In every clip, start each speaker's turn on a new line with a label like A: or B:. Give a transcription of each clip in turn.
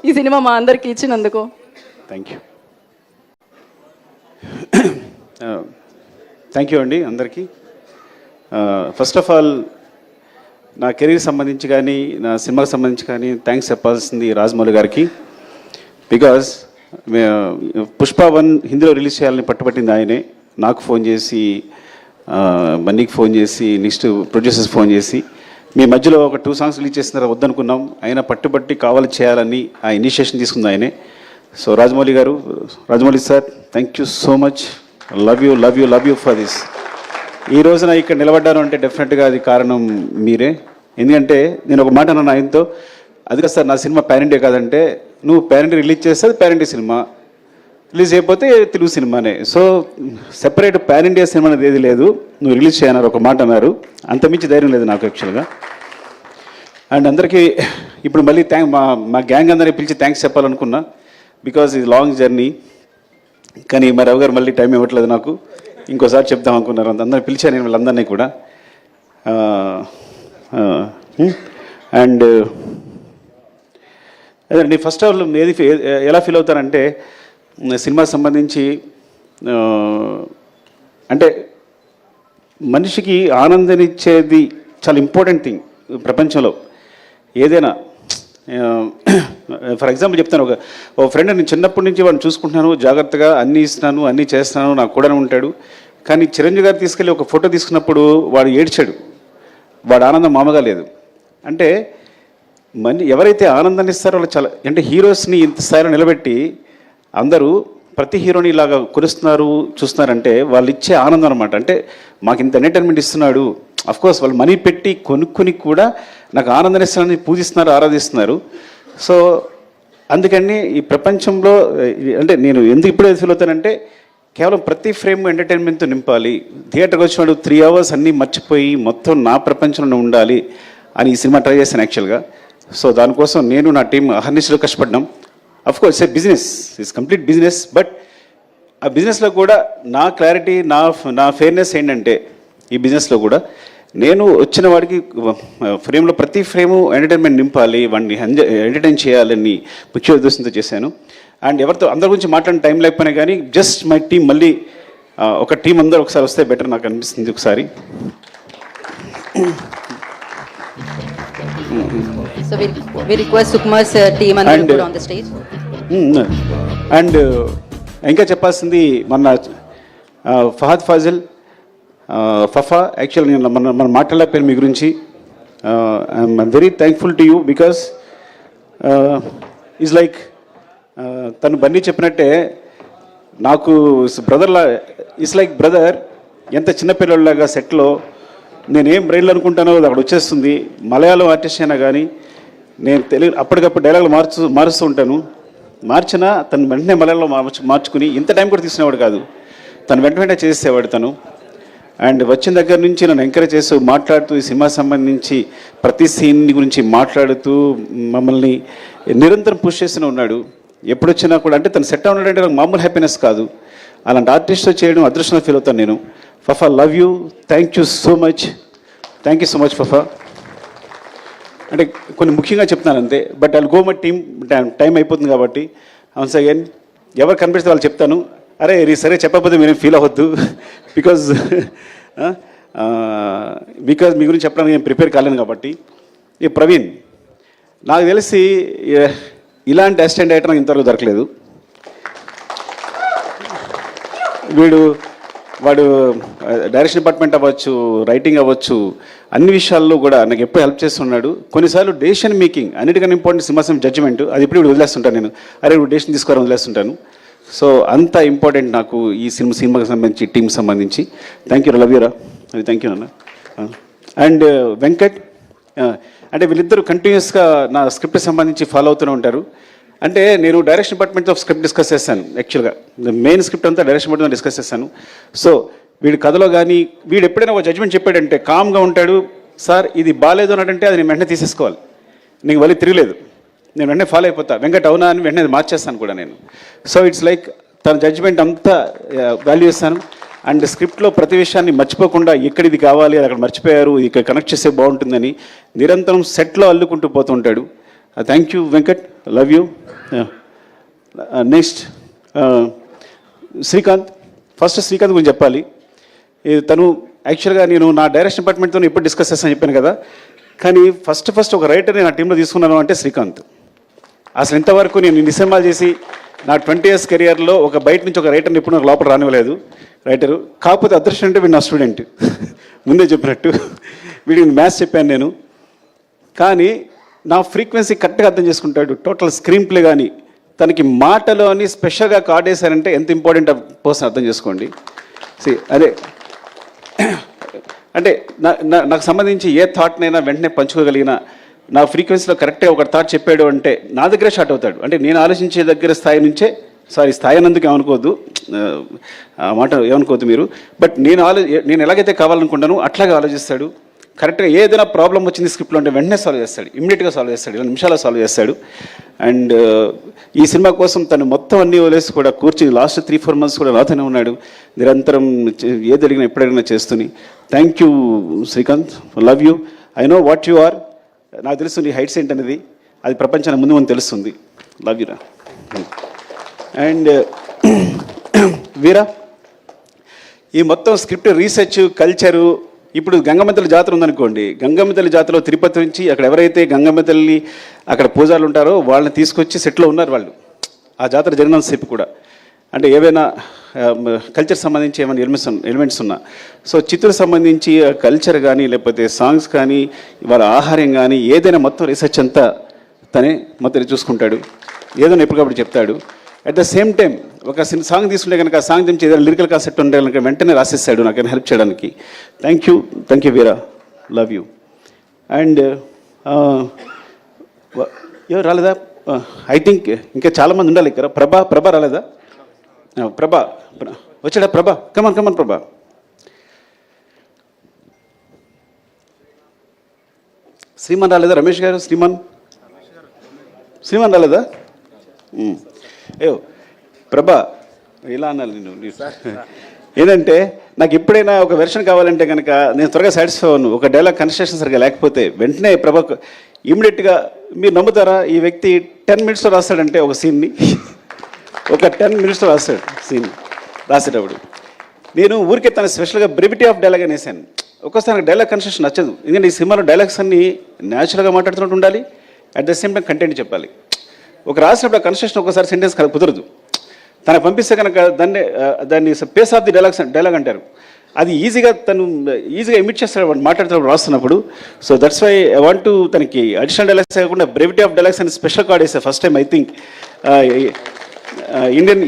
A: ఈ సినిమా మా అందరికి ఇచ్చినందుకు.
B: Thank you. థ్యాంక్ యూ అండి అందరికీ. ఫస్ట్ ఆఫ్ ఆల్ నా కెరీర్ సంబంధించి కానీ నా సినిమాకి సంబంధించి కానీ థ్యాంక్స్ చెప్పాల్సింది రాజమౌళి గారికి. బికాజ్ పుష్ప 1 హిందీలో రిలీజ్ చేయాలని పట్టుబట్టింది ఆయనే. నాకు ఫోన్ చేసి, బన్నీకి ఫోన్ చేసి, నెక్స్ట్ ప్రొడ్యూసర్స్ ఫోన్ చేసి, మీ మధ్యలో ఒక 2 సాంగ్స్ రిలీజ్ చేసిన తర్వాత వద్దనుకున్నాం, ఆయన పట్టుబట్టి కావాలి చేయాలని ఆ ఇనిషియేషన్ తీసుకుంది ఆయనే. సో రాజమౌళి గారు, Rajamouli sir, thank you so much. Love you love you love you for this. ఈ రోజున ఇక్కడ నిలబడ్డాను అంటే డెఫినెట్గా అది కారణం మీరే. ఎందుకంటే నేను ఒక మాట అన్నాను ఆయనతో, అది కదా సార్ నా సినిమా పాన్ ఇండియా కాదంటే, నువ్వు పాన్ ఇండియా రిలీజ్ చేస్తే అది పాన్ ఇండియా సినిమా, రిలీజ్ అయిపోతే తెలుగు సినిమానే. So separate pan India cinema అనేది ఏది లేదు, నువ్వు రిలీజ్ చేయన్నారు ఒక మాట అన్నారు. అంతమించి ధైర్యం లేదు నాకు యాక్చువల్గా. అండ్ అందరికీ ఇప్పుడు మళ్ళీ మా గ్యాంగ్ అందరినీ పిలిచి థ్యాంక్స్ చెప్పాలనుకున్నా, బికాజ్ ఇది లాంగ్ జర్నీ. కానీ మా రవి గారు మళ్ళీ టైం ఇవ్వట్లేదు నాకు, ఇంకోసారి చెప్దాం అనుకున్నారు. అందరిని పిలిచాను నేను వాళ్ళందరినీ కూడా. అండ్ అదే ఫస్ట్ ఆఫ్ ఆల్ ఏది ఎలా ఫీల్ అవుతానంటే, సినిమాకి సంబంధించి అంటే మనిషికి ఆనందాన్నిచ్చేది చాలా ఇంపార్టెంట్ థింగ్ ప్రపంచంలో ఏదైనా. ఫర్ ఎగ్జాంపుల్ చెప్తాను, ఒక ఫ్రెండ్ నేను చిన్నప్పటి నుంచి వాడిని చూసుకుంటున్నాను, జాగ్రత్తగా అన్నీ ఇస్తున్నాను, అన్నీ చేస్తున్నాను, నాకు కూడా ఉంటాడు. కానీ చిరంజీవి గారు తీసుకెళ్ళి ఒక ఫోటో తీసుకున్నప్పుడు వాడు ఏడ్చాడు, వాడు ఆనందం మామూలుగా లేదు. అంటే ఎవరైతే ఆనందాన్ని ఇస్తారో వాళ్ళు చాలా, అంటే హీరోస్ని ఇంత స్థాయిలో నిలబెట్టి అందరూ ప్రతి హీరోని ఇలాగా కొలుస్తున్నారు చూస్తున్నారంటే వాళ్ళు ఇచ్చే ఆనందం అనమాట. అంటే మాకు ఇంత ఎంటర్టైన్మెంట్ ఇస్తున్నాడు, అఫ్కోర్స్ వాళ్ళు మనీ పెట్టి కొనుక్కొని కూడా నాకు ఆనందాన్ని ఇస్తున్నారని పూజిస్తున్నారు, ఆరాధిస్తున్నారు. సో అందుకని ఈ ప్రపంచంలో అంటే నేను ఎందుకు ఇప్పుడే ఫీల్ అవుతానంటే, కేవలం ప్రతి ఫ్రేమ్ ఎంటర్టైన్మెంట్తో నింపాలి. థియేటర్కి వచ్చినాడు 3 hours అన్నీ మర్చిపోయి మొత్తం నా ప్రపంచంలో ఉండాలి అని ఈ సినిమా ట్రై చేశాను యాక్చువల్గా. సో దానికోసం నేను నా టీం అహర్నిశలు కష్టపడ్డాం. Of course A business, it's complete business. But ఆ బిజినెస్లో కూడా నా క్లారిటీ, నా ఫెయిర్నెస్ ఏంటంటే, ఈ బిజినెస్లో కూడా నేను వచ్చిన వాడికి ఫ్రేమ్లో ప్రతి ఫ్రేము ఎంటర్టైన్మెంట్ నింపాలి, వాడిని ఎంటర్టైన్ చేయాలని ముఖ్య ఉద్దేశంతో చేశాను. అండ్ ఎవరితో అందరి గురించి మాట్లాడిన టైం లేకపోయినా కానీ జస్ట్ మై టీం మళ్ళీ ఒక టీం అందరూ ఒకసారి వస్తే బెటర్ నాకు అనిపిస్తుంది ఒకసారి.
C: So we request Sukumar's team and put on the stage.
B: And ఇంకా చెప్పాల్సింది మన ఫహద్ ఫాజిల్, ఫఫా. యాక్చువల్ నేను మనం మాట్లాడలేకపోయాను మీ గురించి. I'm very thankful to you because is like తను బన్నీ చెప్పినట్టే నాకు బ్రదర్లా, ఇట్స్ లైక్ బ్రదర్. ఎంత చిన్నపిల్లలాగా సెట్లో నేనేం బ్రెయిన్లో అనుకుంటానో అది అక్కడ వచ్చేస్తుంది. మలయాళం ఆర్టిస్ట్ అయినా కానీ నేను తెలుగు అప్పటికప్పుడు డైలాగులు మారుస్తూ ఉంటాను. మార్చినా తను వెంటనే మలయాళంలో మార్చుకుని ఇంత టైం కూడా తీసుకునేవాడు కాదు, తను వెంటనే చేసేవాడు తను. అండ్ వచ్చిన దగ్గర నుంచి నన్ను ఎంకరేజ్ చేస్తూ మాట్లాడుతూ ఈ సినిమా సంబంధించి ప్రతి సీన్ గురించి మాట్లాడుతూ మమ్మల్ని నిరంతరం పుష్ చేస్తూనే ఉన్నాడు. ఎప్పుడు వచ్చినా కూడా అంటే తను సెట్ ఉన్నాడంటే నాకు మామూలు హ్యాపీనెస్ కాదు. అలాంటి ఆర్టిస్ట్తో చేయడం అదృష్టంగా ఫీల్ అవుతాను నేను. Fafa, love you, thank you so much. Thank you so much Fafa. అంటే కొన్ని ముఖ్యంగా చెప్తున్నాను అంతే. But I'll go my team, time అయిపోతుంది కాబట్టి వన్స్ అగైన్ ఎవరు కనిపిస్తే వాళ్ళు చెప్తాను. అరే సరే చెప్పకపోతే మీరేం ఫీల్ అవ్వద్దు, బికాజ్ మీ గురించి చెప్పడానికి నేను ప్రిపేర్ కాలేను కాబట్టి. ఈ ప్రవీణ్ నాకు తెలిసి ఇలాంటి అసిస్టెంట్ డైరెక్టర్ నాకు ఇంతవరకు దొరకలేదు. వాడు డైరెక్షన్ డిపార్ట్మెంట్ అవ్వచ్చు, రైటింగ్ అవ్వచ్చు, అన్ని విషయాల్లో కూడా నాకు ఎప్పుడు హెల్ప్ చేస్తున్నాడు. కొన్నిసార్లు డెసిషన్ మేకింగ్, అన్నిటికన్నా ఇంపార్టెంట్ సినిమా జడ్జిమెంట్, అది ఇప్పుడు వదిలేస్తుంటాను నేను. అరే ఇప్పుడు డెసిషన్ తీసుకోవాలని వదిలేస్తుంటాను. సో అంత ఇంపార్టెంట్ నాకు ఈ సినిమాకి సంబంధించి, టీంకి సంబంధించి. థ్యాంక్ యూ, లవ్ యూరా, అది థ్యాంక్ యూ అన్న. అండ్ వెంకట్, అంటే వీళ్ళిద్దరూ కంటిన్యూస్గా నా స్క్రిప్ట్ సంబంధించి ఫాలో అవుతూనే ఉంటారు. అంటే నేను డైరెక్షన్ డిపార్ట్మెంట్తో స్క్రిప్ట్ డిస్కస్ చేశాను. యాక్చువల్గా మెయిన్ స్క్రిప్ట్ అంతా డైరెక్షన్ డిపార్ట్మెంట్ డిస్కస్ చేశాను. సో వీడి కథలో కానీ వీడు ఎప్పుడైనా ఒక జడ్జ్మెంట్ చెప్పాడంటే కామ్గా ఉంటాడు. సార్ ఇది బాగాలేదు అన్నాడంటే అది నేను వెంటనే తీసేసుకోవాలి, నీకు మళ్ళీ తిరగలేదు, నేను వెంటనే ఫాలో అయిపోతా. వెంకట్ అవునా అని వెంటనే మార్చేస్తాను కూడా నేను. సో ఇట్స్ లైక్ తన జడ్జ్మెంట్ అంతా వాల్యూ చేస్తాను. అండ్ స్క్రిప్ట్లో ప్రతి విషయాన్ని మర్చిపోకుండా ఎక్కడ ఇది కావాలి, అది అక్కడ మర్చిపోయారు, ఇక్కడ కనెక్ట్ చేస్తే బాగుంటుందని నిరంతరం సెట్లో అల్లుకుంటూ పోతుంటాడు. Thank you Venkat, love you. Next Srikanth. First Srikanth గురించి చెప్పాలి. తను యాక్చువల్గా నేను నా డైరెక్షన్ డిపార్ట్మెంట్తో ఎప్పుడు డిస్కస్ చేస్తాను చెప్పాను కదా, కానీ ఫస్ట్ ఒక రైటర్ని నా టీంలో తీసుకున్నాను అంటే శ్రీకాంత్. అసలు ఇంతవరకు నేను ఇన్ని సినిమాలు చేసి నా 20 years కెరియర్లో ఒక బయట నుంచి ఒక రైటర్ని ఎప్పుడు నాకు లోపల రానివ్వలేదు రైటరు. కాకపోతే అదృష్టం అంటే వీడు నా స్టూడెంట్, ముందే చెప్పినట్టు వీడికి మ్యాథ్స్ చెప్పాను నేను. కానీ నా ఫ్రీక్వెన్సీ కరెక్ట్గా అర్థం చేసుకుంటాడు. టోటల్ స్క్రీన్ ప్లే కానీ తనకి మాటలోని స్పెషల్గా కార్డ్ వేశారంటే ఎంత ఇంపార్టెంట్ పర్సన్ అర్థం చేసుకోండి. అదే అంటే నాకు సంబంధించి ఏ థాట్నైనా వెంటనే పంచుకోగలిగిన, నా ఫ్రీక్వెన్సీలో కరెక్ట్గా ఒక థాట్ చెప్పాడు అంటే నా దగ్గరే షార్ట్ అవుతాడు. అంటే నేను ఆలోచించే దగ్గర స్థాయి నుంచే, స్థాయి అన్నందుకు ఏమనుకోవద్దు, ఆ మాట ఏమనుకోవద్దు మీరు. బట్ నేను ఎలాగైతే కావాలనుకుంటానో అట్లాగే ఆలోచిస్తాడు. కరెక్ట్గా ఏదైనా ప్రాబ్లం వచ్చింది స్క్రిప్ట్లో అంటే వెంటనే సాల్వ్ చేస్తాడు, ఇమ్మీడియట్గా సాల్వ్ చేస్తాడు, 2 నిమిషాల్లో సాల్వ్ చేస్తాడు. అండ్ ఈ సినిమా కోసం తను మొత్తం అన్నీ వదిలేసి కూడా కూర్చుని లాస్ట్ 3-4 months కూడా నాతోనే ఉన్నాడు, నిరంతరం ఏది అడిగినా ఎప్పుడడిగినా చేస్తూని. Thank you Srikanth, love you. I know what you are. నాకు తెలుసు నీ హైట్స్ ఏంటనేది, అది ప్రపంచానికి ముందు ముందు తెలుస్తుంది. లవ్ యూరా. అండ్ వీరా, ఈ మొత్తం స్క్రిప్ట్ రీసెర్చ్ కల్చరు. ఇప్పుడు గంగమ్మ తల్లి జాతర ఉందనుకోండి, గంగమ్మ తల్లి జాతరలో తిరుపతి నుంచి అక్కడ ఎవరైతే గంగమ్మ తల్లి అక్కడ పూజారులు ఉంటారో వాళ్ళని తీసుకొచ్చి సెట్లో ఉన్నారు వాళ్ళు, ఆ జాతర జరిగినంతసేపు కూడా. అంటే ఏవైనా కల్చర్ సంబంధించి ఏమైనా ఎలిమెంట్స్ ఉన్నా, సో చిత్తూరు సంబంధించి కల్చర్ కానీ లేకపోతే సాంగ్స్ కానీ వాళ్ళ ఆహారం కానీ ఏదైనా మొత్తం రీసెర్చ్ అంతా తనే మొత్తం చూసుకుంటాడు, ఏదైనా ఎప్పటికప్పుడు చెప్తాడు. అట్ ద సేమ్ టైం ఒక సాంగ్ తీసుకుంటే కనుక ఆ సాంగ్ నుంచి ఏదైనా లిరికల్ కాన్సెప్ట్ ఉంటే కనుక వెంటనే రాసేస్తాడు నాకు హెల్ప్ చేయడానికి. Thank you Veera, love you. And ఎవరు రాలేదా? ఐ థింక్ ఇంకా చాలామంది ఉండాలి ఇక్కడ. ప్రభా రాలేదా? ప్రభా వచ్చాడా? కమన్ ప్రభా. శ్రీమాన్ రాలేదా? రమేష్ గారు, శ్రీమాన్ రాలేదా? ప్రభా ఇలా అన్నాను నేను. ఏంటంటే నాకు ఎప్పుడైనా ఒక వెర్షన్ కావాలంటే కనుక నేను త్వరగా సాటిస్ఫై అవ్వను. ఒక డైలాగ్ కన్స్ట్రక్షన్ సరిగా లేకపోతే వెంటనే ప్రభా ఇమ్మీడియట్గా, మీరు నమ్ముతారా, ఈ వ్యక్తి 10 minutesలో రాస్తాడంటే ఒక సీన్ని, ఒక 10 minutesలో రాస్తాడు సీన్. రాసేటప్పుడు నేను ఊరికే తన స్పెషల్గా బ్రెవిటీ ఆఫ్ డైలాగ్ అని వేసాను. ఒక్కోసారి నాకు డైలాగ్ కన్స్ట్రక్షన్ నచ్చదు, ఎందుకంటే ఈ సినిమాలో డైలాగ్స్ అన్నీ న్యాచురల్గా మాట్లాడుతున్నట్టు ఉండాలి, at the same time content చెప్పాలి. ఒక రాసినప్పుడు ఆ కన్స్ట్రక్షన్ ఒకసారి సెంటెన్స్ కుదరదు. తనకు పంపిస్తే కనుక దాన్ని పేస్ ఆఫ్ ది డైలాగ్ అంటారు. అది తను ఈజీగా ఎమిట్ చేస్తాడు వాడు మాట్లాడుతున్నప్పుడు, రాస్తున్నప్పుడు. So that's why I want to తనకి అడిషనల్ డైలాగ్స్ కాకుండా బ్రెవిటీ ఆఫ్ డైలాగ్స్ అని స్పెషల్ కార్డ్ వేసాను first time. I think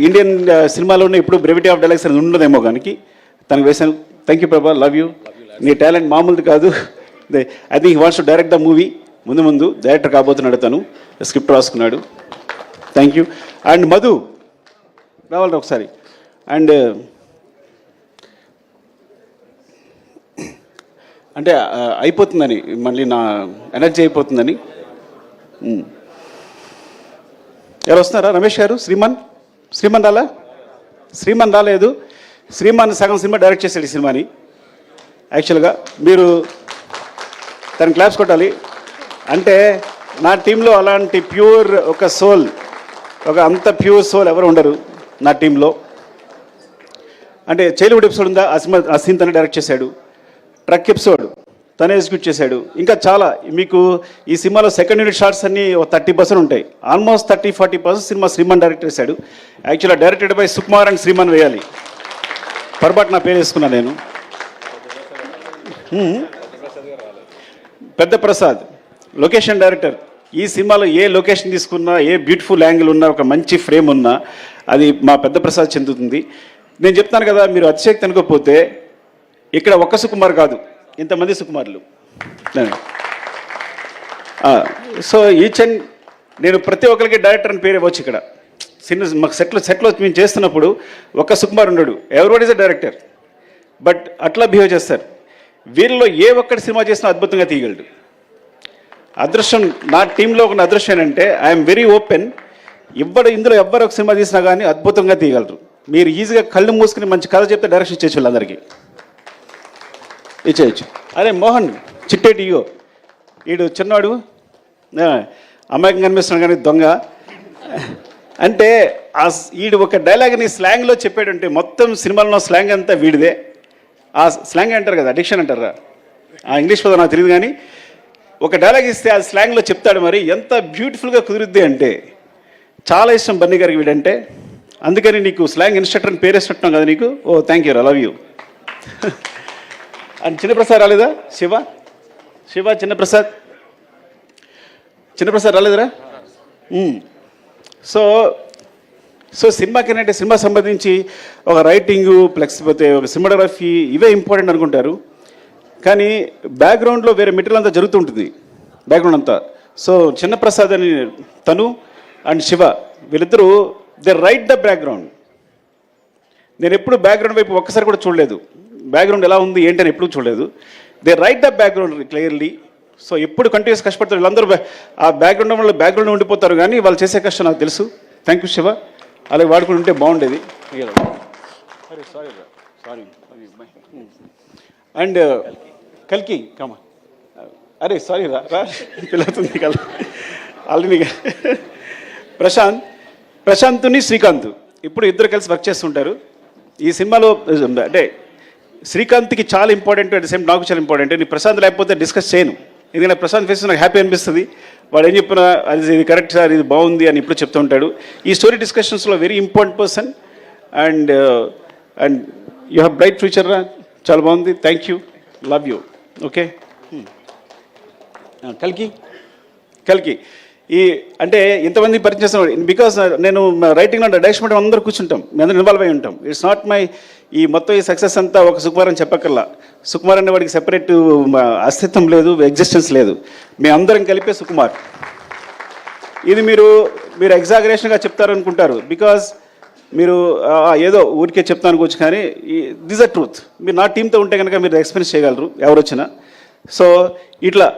B: Indian సినిమాలోనే ఇప్పుడు బ్రెవిటీ ఆఫ్ డైలాగ్స్ అనేది ఉండదేమో కానీ తనకు వేసాను. థ్యాంక్ యూ ప్రభా, లవ్ యూ. నీ టాలెంట్ మామూలుది కాదు. I think he wants to direct the movie. ముందు డైరెక్టర్ కాబోతున్నాడు, తను స్క్రిప్ట్ రాసుకున్నాడు. Thank you. అండ్ మధు రావాలి ఒకసారి. అండ్ అంటే అయిపోతుందని, మళ్ళీ నా ఎనర్జీ అయిపోతుందని. ఎవరు వస్తున్నారా? రమేష్ గారు, శ్రీమాన్ రాలా? శ్రీమాన్ రాలేదు. శ్రీమాన్ సగం సినిమా డైరెక్ట్ చేశాడు ఈ సినిమాని. యాక్చువల్గా మీరు తను క్లాప్స్ కొట్టాలి. అంటే నా టీంలో అలాంటి ప్యూర్ ఒక సోల్, అంత ప్యూర్ సోల్ ఎవరు ఉండరు నా టీంలో. అంటే చైల్డ్హుడ్ ఎపిసోడ్ ఉందా, ఆ సీన్ తనే డైరెక్ట్ చేశాడు. ట్రక్ ఎపిసోడ్ తనే ఎగ్జిక్యూట్ చేశాడు. ఇంకా చాలా మీకు ఈ సినిమాలో సెకండ్ యూనిట్ షార్ట్స్ అన్నీ 30% ఉంటాయి. ఆల్మోస్ట్ 30-40% సినిమా శ్రీమాన్ డైరెక్ట్ చేశాడు. యాక్చువల్గా directed by Sukumar and Shriman వేయాలి, పొరపాటు నా పేరు వేసుకున్నా నేను. పెద్ద ప్రసాద్ లొకేషన్ డైరెక్టర్. ఈ సినిమాలో ఏ లొకేషన్ తీసుకున్నా, ఏ బ్యూటిఫుల్ యాంగిల్ ఉన్నా, ఒక మంచి ఫ్రేమ్ ఉన్నా అది మా పెద్ద ప్రసాద్ చెందుతుంది. నేను చెప్తాను కదా, మీరు అతిశక్తి అనుకోకపోతే ఇక్కడ ఒక్క సుకుమార్ కాదు, ఇంతమంది సుకుమార్లు. సో నేను ప్రతి ఒక్కరికి డైరెక్టర్ అని పేరు ఇవ్వచ్చు. ఇక్కడ మాకు సెట్లో మేము చేస్తున్నప్పుడు ఒక్క సుకుమార్ ఉండడు, everybody is a director. But అట్లా బిహేవ్ చేస్తారు. వీళ్ళలో ఏ ఒక్కటి సినిమా చేసినా అద్భుతంగా తీయగలడు. అదృష్టం నా టీంలో ఒక అదృష్టం ఏంటంటే ఐఎమ్ వెరీ ఓపెన్. ఇందులో ఎవ్వరు ఒక సినిమా తీసినా కానీ అద్భుతంగా తీయగలరు. మీరు ఈజీగా కళ్ళు మూసుకుని మంచి కథ చెప్తే డైరెక్షన్ ఇచ్చేయచ్చు వాళ్ళందరికీ, ఇచ్చేయచ్చు. అరే మోహన్ చిట్టేటి ఇగో, వీడు చిన్నాడు, అమ్మాయికి కనిపిస్తున్నాడు కానీ దొంగ అంటే వీడు ఒక డైలాగ్ని స్లాంగ్లో చెప్పాడంటే మొత్తం సినిమాలో స్లాంగ్ అంతా వీడిదే. ఆ స్లాంగ్ అంటారు కదా, అడిక్షన్ అంటారా, ఆ ఇంగ్లీష్ పదం నాకు తెలియదు కానీ ఒక డైలాగ్ ఇస్తే ఆ స్లాంగ్లో చెప్తాడు. మరి ఎంత బ్యూటిఫుల్గా కుదురుద్ది అంటే చాలా ఇష్టం బన్నీ గారికి వీడంటే. అందుకని నీకు స్లాంగ్ ఇన్స్ట్రక్టర్ అని పేరేసినట్టున్నాం కదా నీకు. Oh thank you, I love you. And Chinnaprasad రాలేదా? శివ చిన్నప్రసాద్ రాలేదురా? సో సినిమాకి ఏంటంటే సినిమా సంబంధించి ఒక రైటింగు ప్లస్ పోతే ఒక సినిమాటోగ్రఫీ ఇవే ఇంపార్టెంట్ అనుకుంటారు. కానీ బ్యాక్గ్రౌండ్లో వేరే మెటీరియల్ అంతా జరుగుతుంటుంది బ్యాక్గ్రౌండ్ అంతా. సో చిన్నప్రసాద్ అని తను అండ్ శివ వీళ్ళిద్దరూ దే రైట్ ద బ్యాక్గ్రౌండ్. నేను ఎప్పుడు బ్యాక్గ్రౌండ్ వైపు ఒక్కసారి కూడా చూడలేదు, బ్యాక్గ్రౌండ్ ఎలా ఉంది ఏంటని ఎప్పుడు చూడలేదు. They right the background clearly. So ఎప్పుడు కంటిన్యూస్ కష్టపడతారు వీళ్ళందరూ. ఆ బ్యాక్గ్రౌండ్ వల్ల బ్యాక్గ్రౌండ్ ఉండిపోతారు కానీ వాళ్ళు చేసే కష్టం నాకు తెలుసు. థ్యాంక్ యూ శివ, అలాగే వాడుకుని ఉంటే బాగుండేది. సారీ అండ్ కల్కి కమా, అరే సారీ రా పిల్లతుంది కదా ఆల్రెడీ. ప్రశాంత్ని శ్రీకాంత్ ఇప్పుడు ఇద్దరు కలిసి వర్క్ చేస్తుంటారు ఈ సినిమాలో. అంటే శ్రీకాంత్కి చాలా ఇంపార్టెంట్, అట్ ద సేమ్ నాకు చాలా ఇంపార్టెంట్. నేను ప్రశాంత్ లేకపోతే డిస్కస్ చేయను, ఎందుకంటే ప్రశాంత్ ఫేస్ నాకు హ్యాపీ అనిపిస్తుంది. వాడు ఏం చెప్పినా అది ఇది కరెక్ట్ సార్, ఇది బాగుంది అని ఇప్పుడు చెప్తూ ఉంటాడు. ఈ స్టోరీ డిస్కషన్స్లో very important person. And you have bright future రా, చాలా బాగుంది. Thank you, love you. Okay కల్కి ఈ అంటే ఇంతమంది పరిచయం చేస్తున్నాడు బికాస్ నేను రైటింగ్లో డైరెక్షన్ అందరూ కూర్చుంటాం, మేము అందరూ ఇన్వాల్వ్ అయి ఉంటాం. ఇట్స్ నాట్ మై ఈ మొత్తం ఈ సక్సెస్ అంతా ఒక సుకుమార్ అని చెప్పక్కర్లా. సుకుమార్ అనే వాడికి సెపరేట్ అస్తిత్వం లేదు, ఎగ్జిస్టెన్స్ లేదు. మేమందరం కలిపే సుకుమార్. ఇది మీరు ఎగ్జాగరేషన్గా చెప్తారనుకుంటారు బికాజ్ మీరు ఏదో ఊరికే చెప్తాను అనుకోవచ్చు, కానీ దిస్ అ ట్రూత్. మీరు నా టీంతో ఉంటే కనుక మీరు ఎక్స్పీరియన్స్ చేయగలరు ఎవరు వచ్చినా. సో ఇట్లా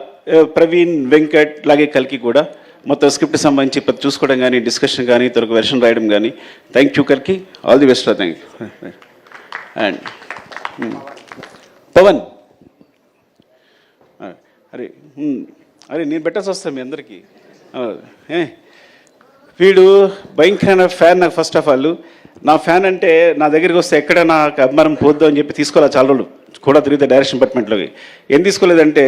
B: ప్రవీణ్, వెంకట్ అలాగే కల్కి కూడా మొత్తం స్క్రిప్ట్ సంబంధించి చూసుకోవడం కానీ, డిస్కషన్ కానీ, తనకు వెర్షన్ రాయడం కానీ. థ్యాంక్ యూ కల్కి, all the best. Thank you. And Pawan, అరే నేను పెట్టాల్సి వస్తాను మీ అందరికీ. వీడు భయంకరమైన ఫ్యాన్ నాకు. ఫస్ట్ ఆఫ్ ఆల్ నా ఫ్యాన్ అంటే నా దగ్గరికి వస్తే ఎక్కడ నాకు అభిమానం పోద్దు అని చెప్పి తీసుకోవాలి. చాలా రోజులు కూడా తిరిగితే డైరెక్షన్ డిపార్ట్మెంట్లోకి ఏం తీసుకోలేదంటే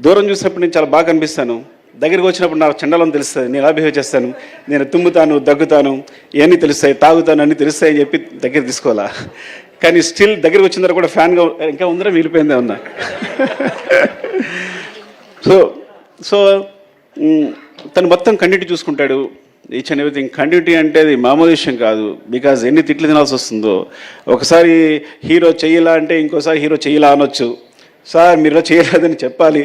B: దూరం చూసినప్పుడు నేను చాలా బాగా అనిపిస్తాను, దగ్గరికి వచ్చినప్పుడు నాకు చండాలం తెలుస్తుంది, నేను ఎలా బిహేవ్ చేస్తాను, నేను తుమ్ముతాను, దగ్గుతాను, ఇవన్నీ తెలుస్తాయి, తాగుతాను, అన్నీ తెలుస్తాయి అని చెప్పి దగ్గర తీసుకోవాలా. కానీ స్టిల్ దగ్గరికి వచ్చిన తర్వాత కూడా ఫ్యాన్గా ఇంకా ఉందరా మిగిలిపోయిందే ఉన్నా. సో తను మొత్తం కంటిన్యూటీ చూసుకుంటాడు, ఈచ్ అండ్ ఎవ్రీథింగ్. కంటిన్యూటీ అంటే అది మామూలు విషయం కాదు. బికాజ్ ఎన్ని తిట్లు తినాల్సి వస్తుందో. ఒకసారి హీరో చెయ్యలా అంటే ఇంకోసారి హీరో చెయ్యలా అనొచ్చు. సార్ మీరు చేయలేదని చెప్పాలి,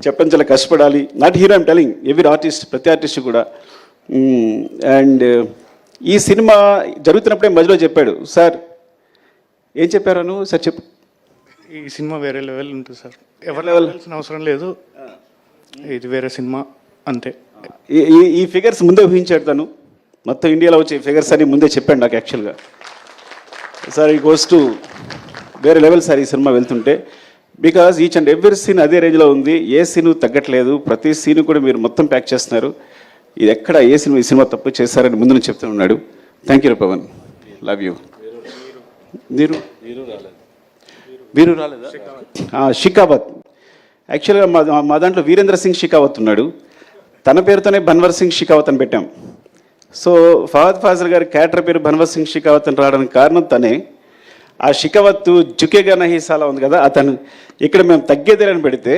B: చెప్పని చాలా కష్టపడాలి. Not hero I'm telling, every artist, ప్రతి ఆర్టిస్ట్ కూడా. అండ్ ఈ సినిమా జరుగుతున్నప్పుడే మధ్యలో చెప్పాడు, సార్ ఏం చెప్పారను సార్ చెప్పు.
A: ఈ సినిమా వేరే లెవెల్ ఉంటుంది సార్, ఎవరు లెవెల్ అవసరం లేదు, ఇది వేరే సినిమా అంతే.
B: ఈ ఫిగర్స్ ముందే ఊహించాడు తను. మొత్తం ఇండియాలో వచ్చే ఫిగర్స్ అని ముందే చెప్పాడు నాకు యాక్చువల్గా. సార్ ఈ గోస్ టు వేరే లెవెల్ సార్ ఈ సినిమా వెళ్తుంటే. Because each and every scene అదే రేంజ్లో ఉంది, ఏ సీను తగ్గట్లేదు, ప్రతి సీను కూడా మీరు మొత్తం ప్యాక్ చేస్తున్నారు. ఇది ఎక్కడ ఏ సినిమా ఈ సినిమా తప్పు చేస్తారని ముందు నుంచి చెప్తూ ఉన్నాడు. Thank you Pawan, love you. వీరు రాలేదా? షికావత్. యాక్చువల్గా మా దాంట్లో వీరేంద్ర సింగ్ షికావత్ ఉన్నాడు, తన పేరుతోనే బన్వర్ సింగ్ షికావత్ అని పెట్టాం. సో ఫహద్ ఫాజిల్ గారి క్యారెక్టర్ పేరు బన్వర్ సింగ్ షికావత్ అని రావడానికి కారణం తనే. ఆ షికావత్ జుకేగా నహీ సాలా ఉంది కదా, అతను ఇక్కడ మేము తగ్గేదేలని పెడితే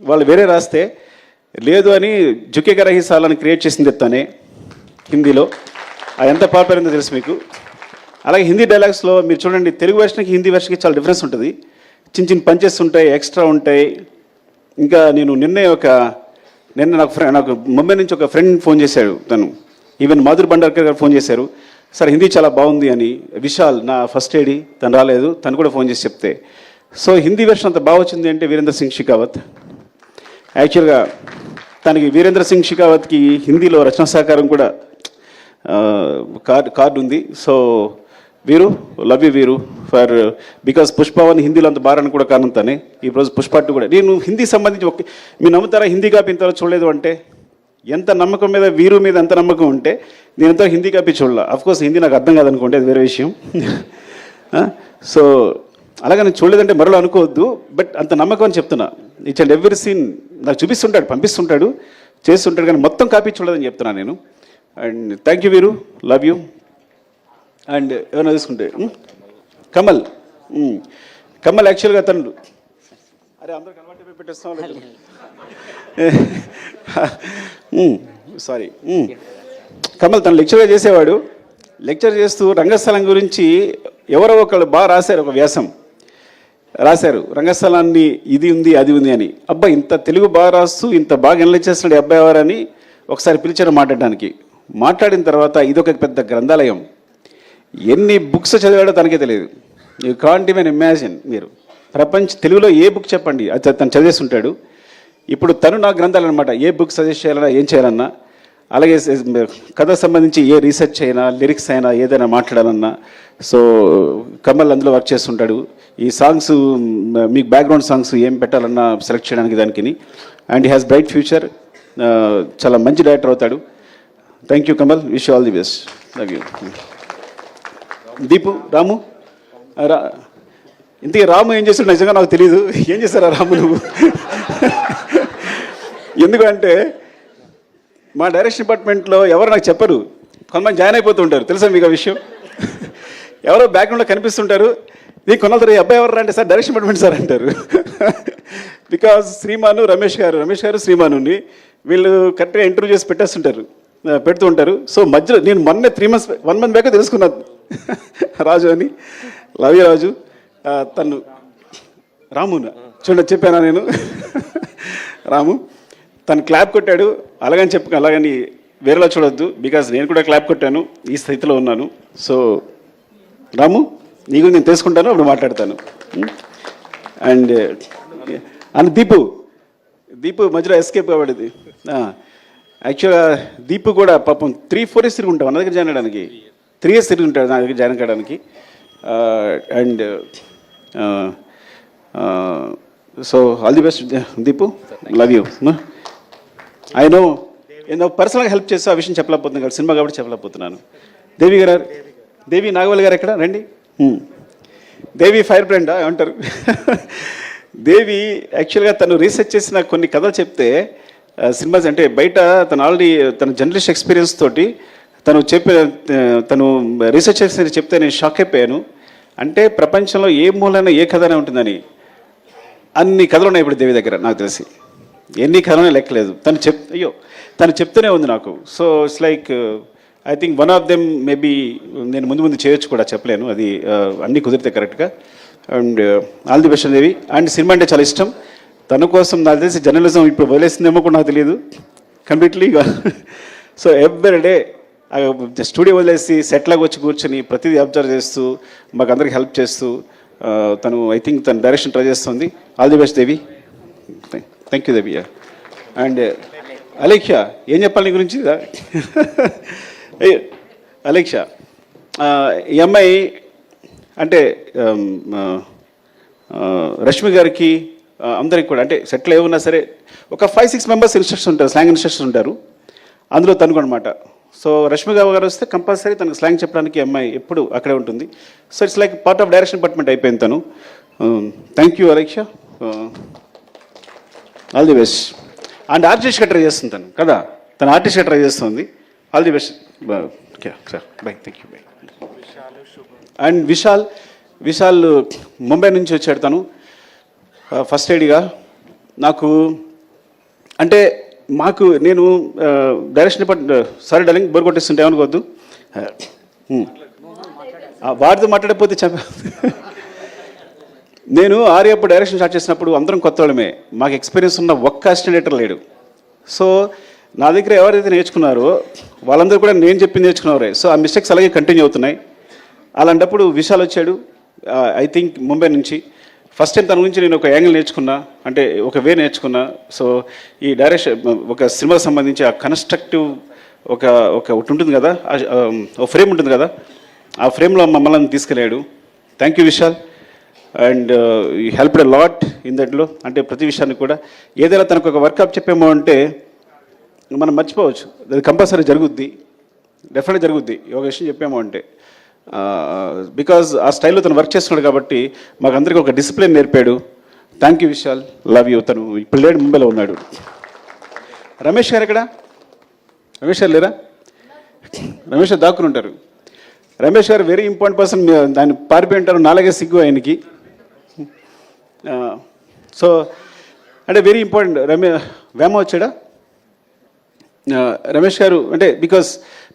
B: వాళ్ళు వేరే రాస్తే లేదు అని జుకేగా నహీ సాలా అని క్రియేట్ చేసింది తనే హిందీలో. అది ఎంత పాపులర్ అయిందో తెలుసు మీకు. అలాగే హిందీ డైలాగ్స్లో మీరు చూడండి, తెలుగు వెర్షన్కి హిందీ వెర్షన్కి చాలా డిఫరెన్స్ ఉంటుంది. చిన్న చిన్న పంచెస్ ఉంటాయి, ఎక్స్ట్రా ఉంటాయి. ఇంకా నేను నిన్న నాకు ముంబై నుంచి ఒక ఫ్రెండ్ ఫోన్ చేశాడు, తను ఈవెన్ మాధుర్ భండార్కర్ గారు ఫోన్ చేశారు, సార్ హిందీ చాలా బాగుంది అని. విశాల్ నా ఫస్ట్ ఏడి, తను రాలేదు, తను కూడా ఫోన్ చేసి చెప్తే. సో హిందీ వెర్షన్ అంత బాగా వచ్చింది అంటే వీరేంద్ర సింగ్ షికావత్. యాక్చువల్గా తనకి వీరేంద్ర సింగ్ షికావత్కి హిందీలో రచనా సహకారం కూడా కార్డు ఉంది. సో వీరు, లవ్ యూ వీరు ఫర్ బికాస్ పుష్పవన్ హిందీలో అంత బారాన్ని కూడా కారణం తనే. ఈరోజు పుష్ప 2 కూడా నేను హిందీ సంబంధించి మీరు నమ్ముతారా, హిందీ కాపీ ఇంతవరకు చూడలేదు అంటే ఎంత నమ్మకం మీద వీరు మీద ఎంత నమ్మకం ఉంటే నేనంతా హిందీ కాపీ చూడాల. అఫ్కోర్స్ హిందీ నాకు అర్థం కాదనుకోండి, అది వేరే విషయం. సో అలాగే నేను చూడలేదంటే మరో అనుకోవద్దు, బట్ అంత నమ్మకం అని చెప్తున్నా. ఈచ్ అండ్ ఎవ్రీ సీన్ నాకు చూపిస్తుంటాడు, పంపిస్తుంటాడు, చేస్తుంటాడు, కానీ మొత్తం కాపీ చూడలేదని చెప్తున్నాను నేను. అండ్ థ్యాంక్ యూ వీరు, లవ్ యూ. అండ్ ఏమైనా తీసుకుంటే కమల్. కమల్ యాక్చువల్గా తను అరే అందరూ కనబట్టి పెట్టేస్తాం సారీ. కమల్ తను లెక్చర్గా చేసేవాడు. లెక్చర్ చేస్తూ రంగస్థలం గురించి ఎవరో ఒకళ్ళు బాగా రాశారు, ఒక వ్యాసం రాశారు, రంగస్థలాన్ని ఇది ఉంది అది ఉంది అని. అబ్బా ఇంత తెలుగు బాగా రాస్తూ ఇంత బాగా ఎనలైజ్ చేస్తున్నాడు ఈ అబ్బాయి ఎవరని ఒకసారి పిలిచారు మాట్లాడడానికి. మాట్లాడిన తర్వాత ఇదొక పెద్ద గ్రంథాలయం, ఎన్ని బుక్స్ చదివాడో తనకే తెలియదు. You can't even imagine. మీరు తెలుగులో ఏ బుక్ చెప్పండి అది తను చదివేస్తుంటాడు. ఇప్పుడు తను నా గ్రంథాలు అనమాట, ఏ బుక్ సజెస్ట్ చేయాలన్నా ఏం చేయాలన్నా, అలాగే కథ సంబంధించి ఏ రీసెర్చ్ అయినా లిరిక్స్ అయినా ఏదైనా మాట్లాడాలన్నా. సో కమల్ అందులో వర్క్ చేస్తుంటాడు. ఈ సాంగ్స్ మీకు బ్యాక్గ్రౌండ్ సాంగ్స్ ఏం పెట్టాలన్నా సెలెక్ట్ చేయడానికి దానికి. And he has bright future, చాలా మంచి డైరెక్టర్ అవుతాడు. Thank you Kamal, wish all the best. Love you. Deepu, Ramu. ఇంతకీ రాము ఏం చేస్తాడు నిజంగా నాకు తెలియదు. ఏం చేస్తారా రాము నువ్వు? ఎందుకంటే మా డైరెక్షన్ డిపార్ట్మెంట్లో ఎవరు నాకు చెప్పరు, కొంతమంది జాయిన్ అయిపోతూ ఉంటారు. తెలుసా మీకు ఆ విషయం? ఎవరో బ్యాక్గ్రౌండ్లో కనిపిస్తుంటారు. నీకు కొనాలి అబ్బాయి ఎవరు అంటే సార్ డైరెక్షన్ డిపార్ట్మెంట్ సార్ అంటారు. బికాజ్ శ్రీమాను రమేష్ గారు శ్రీమానుని వీళ్ళు కరెక్ట్గా ఇంటర్వ్యూ చేసి పెడుతూ ఉంటారు. సో మధ్యలో నేను మొన్న 1 month బ్యాక్ తెలుసుకున్నాను రాజు అని. లవ్ యూ రాజు. తను రామునా చూడండి చెప్పానా నేను. రాము తను క్లాప్ కొట్టాడు, అలాగని వేరేలా చూడొద్దు, బికాజ్ నేను కూడా క్లాప్ కొట్టాను, ఈ స్థితిలో ఉన్నాను. సో రాము నీకు నేను తెలుసుకుంటాను, అప్పుడు మాట్లాడతాను. అండ్ దీపు మధ్యలో ఎస్కేప్ కాబడింది. యాక్చువల్గా దీపు కూడా పాపం 3-4 years తిరిగి ఉంటాం నా దగ్గర జాయిన్ అవ్వడానికి. 3 years తిరిగి ఉంటాడు నా దగ్గర జాయిన్ కావడానికి. And so all the best Deepu, love you. I no ఏదో పర్సనల్గా హెల్ప్ చేస్తే ఆ విషయం చెప్పలేకపోతున్నాను కదా, సినిమా కాబట్టి చెప్పలేకపోతున్నాను. దేవి నాగవల్లి గారు ఎక్కడ రండి. దేవి ఫైర్ బ్రాండా ఏమంటారు? దేవి యాక్చువల్గా తను రీసెర్చ్ చేసిన కొన్ని కథలు చెప్తే సినిమాస్ అంటే బయట తను ఆల్రెడీ తన జర్నలిస్ట్ ఎక్స్పీరియన్స్ తోటి తను రీసెర్చ్ చేసి చెప్తే నేను షాక్ అయిపోయాను. అంటే ప్రపంచంలో ఏ మూలైన ఏ కథనే ఉంటుందని అన్ని కథలు ఉన్నాయి ఇప్పుడు దేవి దగ్గర. నాకు తెలిసి ఎన్ని కథలనే లెక్కలేదు. తను చెప్తూనే ఉంది నాకు. So it's like I think one of them maybe నేను ముందు చేయొచ్చు కూడా, చెప్పలేను, అది అన్నీ కుదిరితే కరెక్ట్గా. And all the best Devi. And cinema అంటే చాలా ఇష్టం. తన కోసం నాకు తెలిసి జర్నలిజం ఇప్పుడు వదిలేసిందేమో కూడా నాకు తెలియదు కంప్లీట్లీగా. సో ఎవ్రీడే స్టూడియో వదిలేసి సెట్లాగా వచ్చి కూర్చొని ప్రతిదీ అబ్జర్వ్ చేస్తూ మాకు అందరికి హెల్ప్ చేస్తూ తను ఐ థింక్ తను డైరెక్షన్ ట్రై చేస్తుంది. All the best Devi. Thank you Devi. And Alekhya ఏం చెప్పాలి నీ గురించి? అలేఖ్య ఈ అమ్మాయి అంటే రష్మి గారికి అందరికి కూడా అంటే సెటిల్ ఏమన్నా సరే ఒక 5-6 members ఇన్స్ట్రక్టర్స్ ఉంటారు, స్లాంగ్ ఇన్స్ట్రక్టర్స్ ఉంటారు. అందులో తనుకు అనమాట. సో రష్మి గారు వస్తే కంపల్సరీ తనకు స్లాంగ్ చెప్పడానికి అమ్మాయి ఎప్పుడు అక్కడే ఉంటుంది. So it's like part of direction department అయిపోయింది తను. Thank you Alekhya, all the best. And ఆర్టిస్ట్గా ట్రై చేస్తుంది తను కదా, తను ఆర్టిస్ట్గా ట్రై చేస్తుంది. All the best. Bye. Thank you. Bye. And Vishal Mumbai నుంచి వచ్చాడు తను. ఫస్ట్ ఎయిడ్గా నాకు అంటే నేను direction department sorry darling bore కొట్టేస్తుంటే ఏమనుకోవద్దు. వాడితో మాట్లాడకపోతే నేను ఆర్యప్పుడు డైరెక్షన్ స్టార్ట్ చేసినప్పుడు అందరం కొత్త వాళ్ళమే, మాకు ఎక్స్పీరియన్స్ ఉన్న ఒక్క అసిస్టెంట్ డైరెక్టర్ లేడు. సో నా దగ్గర ఎవరైతే నేర్చుకున్నారో వాళ్ళందరూ కూడా నేను చెప్పింది నేర్చుకున్నారే. సో ఆ మిస్టేక్స్ అలాగే కంటిన్యూ అవుతున్నాయి. అలాంటప్పుడు విశాల్ వచ్చాడు ఐ థింక్ ముంబై నుంచి. ఫస్ట్ టైం తన గురించి నేను ఒక యాంగిల్ నేర్చుకున్నా, అంటే ఒక వే నేర్చుకున్నా. సో ఈ డైరెక్షన్ ఒక సినిమాకి సంబంధించి ఆ కన్స్ట్రక్టివ్ ఒకటి ఉంటుంది కదా, ఒక ఫ్రేమ్ ఉంటుంది కదా, ఆ ఫ్రేమ్లో మమ్మల్ని తీసుకెళ్ళాడు. Thank you Vishal. And you helped a lot in దట్లో. అంటే ప్రతి విషయాన్ని కూడా ఏదైనా తనకు ఒక వర్కప్ చెప్పామో అంటే మనం మర్చిపోవచ్చు, అది కంపల్సరీ జరుగుద్ది, డెఫినెట్గా జరుగుద్ది. ఒక విషయం చెప్పాము అంటే బికాజ్ ఆ స్టైల్లో తను వర్క్ చేస్తున్నాడు కాబట్టి మాకు అందరికీ ఒక డిసిప్లిన్ నేర్పాడు. Thank you Vishal, love you. తను ఇప్పుడు లేడు, ముంబైలో ఉన్నాడు. రమేష్ గారు ఎక్కడ? రమేష్ గారు లేరా? రమేష్ గారు దాక్కుని ఉంటారు. రమేష్ గారు వెరీ ఇంపార్టెంట్ పర్సన్. దాన్ని పారిపోయి ఉంటారు, నాలుగే సిగ్గు ఆయనకి. సో అంటే వెరీ ఇంపార్టెంట్. వేమ వచ్చాడా? రమేష్ గారు అంటే because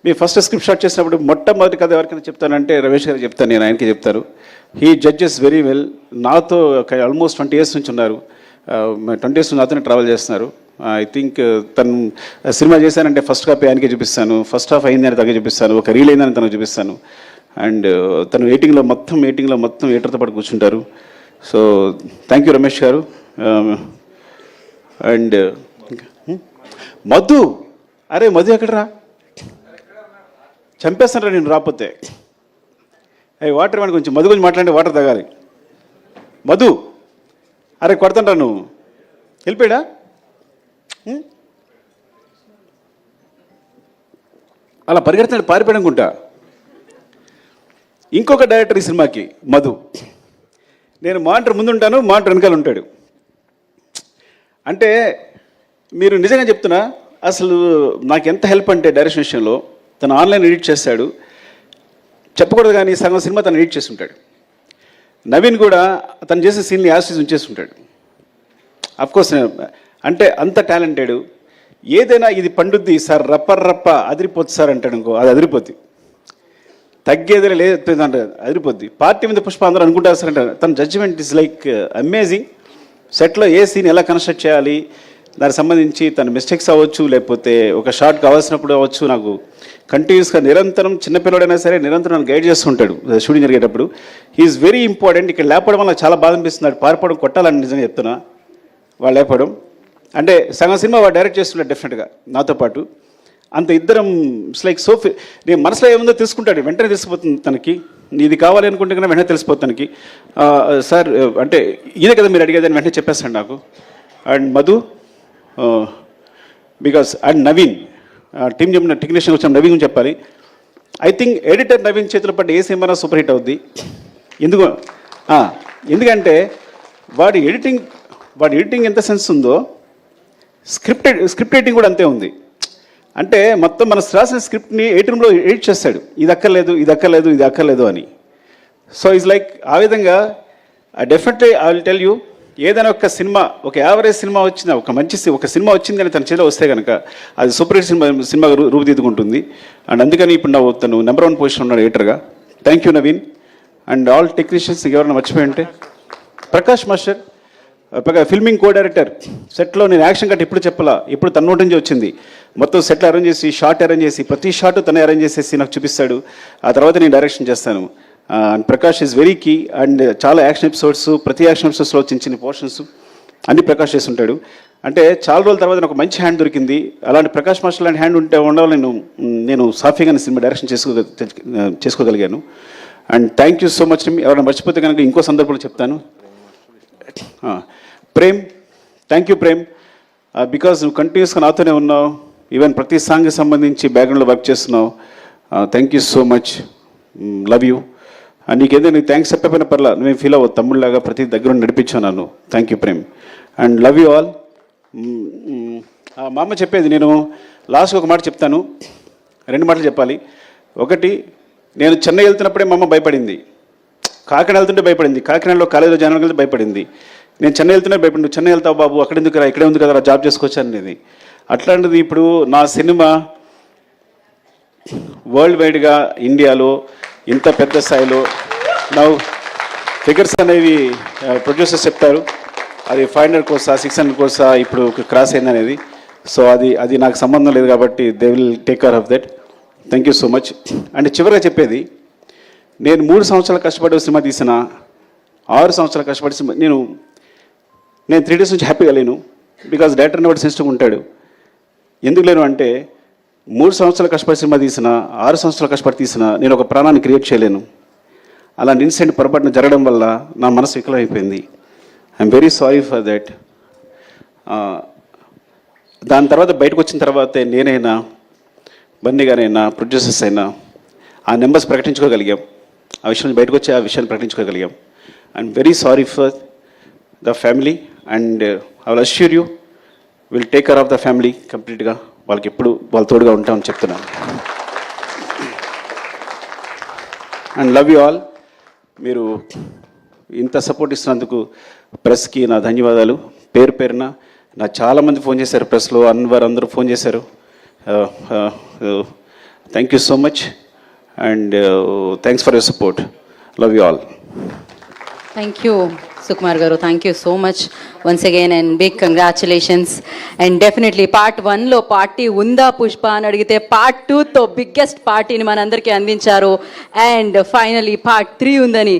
B: me first script start చేసినప్పుడు మొట్టమొదటి కథ ఎవరికైనా చెప్తానంటే రమేష్ గారు చెప్తాను, నేను ఆయనకి చెప్తారు. He judges very well. నాతో ఆల్మోస్ట్ 20 years నుంచి ఉన్నారు. 20 years నుంచి నాతోనే ట్రావెల్ చేస్తున్నారు. ఐ థింక్ తను సినిమా చేశానంటే ఫస్ట్ కాపీ ఆయనకే చూపిస్తాను, ఫస్ట్ హాఫ్ అయిందని తనకే చూపిస్తాను, ఒక రీల్ అయిందని తనకు చూపిస్తాను. అండ్ తను ఎయిటింగ్లో మొత్తం ఎయిటర్తో పాటు కూర్చుంటారు. సో థ్యాంక్ యూ రమేష్ గారు. అండ్ మధు, అరే మధు ఎక్కడరా? చంపేస్తానరా నేను రాకపోతే. అయ్యి వాటర్ ఇవ్వండి కొంచెం, మధు గురించి మాట్లాడి వాటర్ తాగాలి. మధు, అరే కొడతానరా నువ్వు, వెళ్ళిపోయాడా? అలా పరిగెడుతున్నాడు, పారిపోయాడు అనుకుంటా. ఇంకొక డైరెక్టర్ ఈ సినిమాకి మధు. నేను మానిటర్ ముందు ఉంటాను, మానిటర్ వెనకాల ఉంటాడు. అంటే మీరు నిజంగా చెప్తున్నా, అసలు నాకు ఎంత హెల్ప్ అంటే డైరెక్షన్ విషయంలో. తను ఆన్లైన్ ఎడిట్ చేస్తాడు, చెప్పకూడదు కానీ సగం సినిమా తను ఎడిట్ చేస్తుంటాడు. నవీన్ కూడా తను చేసే సీన్ని యాసిస్ ఉంచేస్తుంటాడు. అఫ్కోర్స్ అంటే అంత టాలెంటెడ్. ఏదైనా ఇది పండుద్ది సార్, రప్ప అదిరిపోద్ది సార్ అంటాడు అనుకో, అది అదిరిపోద్ది. తగ్గేది లేదు అంటే అదిరిపోద్ది. పార్టీ మీద పుష్ప అందరూ అనుకుంటారు సార్ అంటారు. తన జడ్జిమెంట్ ఇస్ లైక్ అమేజింగ్. సెట్లో ఏ సీన్ ఎలా కన్స్ట్రక్ట్ చేయాలి, దానికి సంబంధించి తన మిస్టేక్స్ అవ్వచ్చు, లేకపోతే ఒక షార్ట్ కావాల్సినప్పుడు అవ్వచ్చు, నాకు కంటిన్యూస్గా నిరంతరం, చిన్నపిల్లడైనా సరే నిరంతరం నన్ను గైడ్ చేస్తుంటాడు షూటింగ్ జరిగేటప్పుడు. He's very important. ఇక్కడ లేపడం వల్ల నాకు చాలా బాధ అనిపిస్తుంది. పారిపోవడం కొట్టాలని నిజంగా చెప్తున్నా. వాళ్ళు లేపడం అంటే సగం సినిమా వాడు డైరెక్ట్ చేస్తున్నాడు డెఫినెట్గా నాతో పాటు. అంత ఇద్దరం ఇట్స్ లైక్ సో నేను మనసులో ఏముందో తెలుసుకుంటాడు, వెంటనే తెలిసిపోతుంది తనకి. ఇది కావాలి అనుకుంటే కన్నా వెంటనే తెలిసిపోతుంది తనకి. సార్ అంటే ఇదే కదా మీరు అడిగేది అని వెంటనే చెప్పేస్తాడు నాకు. And Madhu because and Naveen team చెప్పిన టెక్నీషియన్ వచ్చిన నవీన్ గురించి చెప్పాలి. ఐ థింక్ ఎడిటర్ నవీన్ చేతిలో పడ్డ ఏ సినిమా సూపర్ హిట్ అవుద్ది. ఎందుకంటే వాడి ఎడిటింగ్ ఎంత సెన్స్ ఉందో స్క్రిప్ట్ రైటింగ్ కూడా అంతే ఉంది. అంటే మొత్తం మన రాసిన స్క్రిప్ట్ని 8 roomలో ఎడిట్ చేస్తాడు, ఇది అక్కర్లేదు అని. సో ఈజ్ లైక్ ఆ విధంగా definitely I will tell you, ఏదైనా ఒక సినిమా, ఒక యావరేజ్ సినిమా వచ్చిన, ఒక సినిమా వచ్చింది అని తన చేతిలో వస్తే కనుక అది సూపర్ హిట్ సినిమా రూపుదిద్దుకుంటుంది. అండ్ అందుకని ఇప్పుడు తను నెంబర్ 1 పొజిషన్ ఉన్నాడు ఎడిటర్గా. Thank you Naveen. And all technicians ఎవరైనా మర్చిపోయి ఉంటే, Prakash master filming co director. సెట్లో నేను యాక్షన్ కట్ ఇప్పుడు చెప్పాలా, ఇప్పుడు తన నోటి నుంచి వచ్చింది. మొత్తం సెట్లు అరేంజ్ చేసి, షార్ట్ అరేంజ్ చేసి, ప్రతి షార్ట్ తనే అరేంజ్ చేసేసి నాకు చూపిస్తాడు. ఆ తర్వాత నేను డైరెక్షన్ చేస్తాను. And Prakash is very key. And చాలా యాక్షన్ ఎపిసోడ్స్, ప్రతి యాక్షన్ ఎపిసోడ్స్లో చిన్న పోర్షన్స్ అన్ని ప్రకాష్ చేస్తుంటాడు. అంటే చాలా రోజుల తర్వాత నాకు మంచి హ్యాండ్ దొరికింది. అలాంటి ప్రకాష్ మాస్టర్ లాంటి హ్యాండ్ ఉండాలని నేను సాఫీగా సినిమా డైరెక్షన్ చేసుకోగలిగాను. And thank you so much. ఎవరైనా మర్చిపోతే కనుక ఇంకో సందర్భంలో చెప్తాను. Prem, thank you Prem, because నువ్వు కంటిన్యూస్గా నాతోనే ఉన్నావు. ఈవెన్ ప్రతి సాంగ్కి సంబంధించి బ్యాక్గ్రౌండ్లో వర్క్ చేస్తున్నావు. Thank you so much, love you. నీకేదో నీకు థ్యాంక్స్ చెప్పకపోయినా పర్లా, నువ్వేం ఫీల్ అవ్వదు, తమ్ముళ్ళలాగా ప్రతి దగ్గర నడిపించాను నన్ను. Thank you Prem. And love you all. మా అమ్మ చెప్పేది, నేను లాస్ట్కి ఒక మాట చెప్తాను, 2 మాటలు చెప్పాలి. ఒకటి, నేను చెన్నై వెళ్తున్నప్పుడే మా అమ్మ భయపడింది, కాకినాడ వెళ్తుంటే భయపడింది, కాకినాడలో కాలేజీలో జాయిన్ వెళ్తే భయపడింది. నేను చెన్నై వెళ్తున్నా భయపడి, నువ్వు చెన్నై వెళ్తావు బాబు, అక్కడ ఎందుకు రా, ఇక్కడే ఉంది కదా జాబ్ చేసుకోవచ్చు అనేది. అట్లాంటిది ఇప్పుడు నా సినిమా వరల్డ్ వైడ్గా ఇండియాలో ఇంత పెద్ద స్థాయిలో నా ఫిగర్స్ అనేవి ప్రొడ్యూసర్స్ చెప్తారు, అది 500 crores 600 crores ఇప్పుడు క్రాస్ అయింది అనేది. సో అది నాకు సంబంధం లేదు కాబట్టి they will take care of that. Thank you so much. And చివరిగా చెప్పేది, నేను 3 సంవత్సరాలు కష్టపడి సినిమా తీసిన, 6 సంవత్సరాలు కష్టపడి సినిమా నేను 3 days నుంచి హ్యాపీగా లేను. బికాజ్ డైరెక్టర్ని వాడు సెన్సిటివ్గా ఉంటాడు. ఎందుకు లేను అంటే, 3 సంవత్సరాలు కష్టపడి సినిమా తీసిన, 6 సంవత్సరాలు కష్టపడి తీసిన, నేను ఒక ప్రాణాన్ని క్రియేట్ చేయలేను. అలాంటి ఇన్సిడెంట్ పొరపాటున జరగడం వల్ల నా మనసు వికలం అయిపోయింది. I'm very sorry for that. దాని తర్వాత బయటకు వచ్చిన తర్వాతే నేనైనా బన్నీ గారైనా ప్రొడ్యూసర్స్ అయినా ఆ నెంబర్స్ ప్రకటించుకోగలిగాం. ఆ విషయం బయటకు వచ్చి ఆ విషయాన్ని ప్రకటించుకోగలిగాం. I'm very sorry for the family and I will assure you will take care of the family కంప్లీట్గా. వాళ్ళకి ఎప్పుడు వాళ్ళ తోడుగా ఉంటామని చెప్తున్నాను. And love you all. మీరు ఇంత సపోర్ట్ ఇస్తున్నందుకు ప్రెస్కి నా ధన్యవాదాలు. పేరు పేరున నాకు చాలామంది ఫోన్ చేశారు, ప్రెస్లో అన్వర్ అందరూ ఫోన్ చేశారు. Thank you so much and thanks for your support. Love you all.
C: Thank you, Sukumar Garu. Thank you so much once again and big congratulations. And definitely part 1లో పార్టీ ఉందా పుష్ప అని అడిగితే part 2తో biggest పార్టీని మనందరికీ అందించారు. And finally part 3 ఉందని